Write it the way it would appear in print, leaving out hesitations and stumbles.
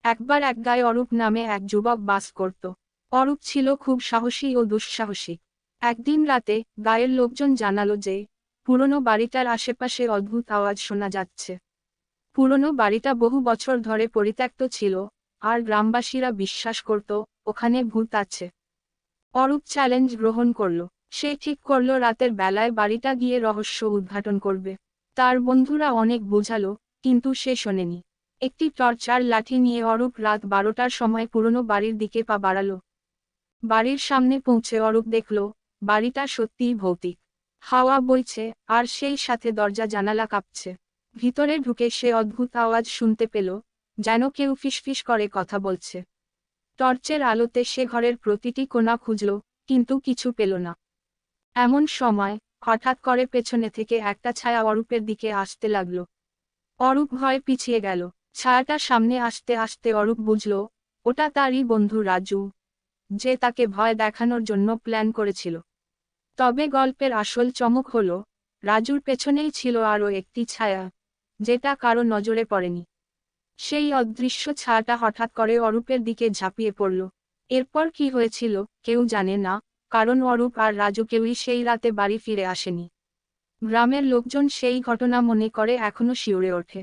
একবার এক গায়ে অরূপ নামে এক যুবক বাস করত। অরূপ ছিল খুব সাহসী ও দুঃসাহসী। একদিন রাতে গায়ের লোকজন জানালো যে পুরনো বাড়িটার আশেপাশে অদ্ভুত আওয়াজ শোনা যাচ্ছে। পুরনো বাড়িটা বহু বছর ধরে পরিত্যক্ত ছিল, আর গ্রামবাসীরা বিশ্বাস করত ওখানে ভূত আছে। অরূপ চ্যালেঞ্জ গ্রহণ করল। সে ঠিক করল রাতের বেলায় বাড়িটা গিয়ে রহস্য উদ্ঘাটন করবে। তার বন্ধুরা অনেক বোঝালো, কিন্তু সে শোনেনি। একটি টর্চ আর লাঠি নিয়ে অরূপ রাত 12টার সময় পুরনো বাড়ির দিকে পা বাড়ালো। বাড়ির সামনে পৌঁছে অরূপ দেখল বাড়িটা সত্যিই ভৌতিক। হাওয়া বইছে, আর সেই সাথে দরজা জানালা কাঁপছে। ভিতরে ঢুকে সে অদ্ভুত আওয়াজ শুনতে পেল, যেন কেউ ফিসফিস করে কথা বলছে। টর্চের আলোতে সে ঘরের প্রতিটি কোণা খুঁজল, কিন্তু কিছু পেল না। এমন সময় হঠাৎ করে পেছনে থেকে একটা ছায়া অরূপের দিকে আসতে লাগলো। অরূপ ভয়ে পিছিয়ে গেল। ছায়াটা সামনে আসতে আসতে অরূপ বুঝল ওটা তারই বন্ধু রাজু, যে তাকে ভয় দেখানোর জন্য প্ল্যান করেছিল। তবে গল্পের আসল চমক হলো, রাজুর পেছনেই ছিল আরও একটি ছায়া, যেটা কারো নজরে পড়েনি। সেই অদৃশ্য ছায়াটা হঠাৎ করে অরূপের দিকে ঝাঁপিয়ে পড়ল। এরপর কি হয়েছিল কেউ জানে না, কারণ অরূপ আর রাজু কেউই সেই রাতে বাড়ি ফিরে আসেনি। গ্রামের লোকজন সেই ঘটনা মনে করে এখনো শিউরে ওঠে।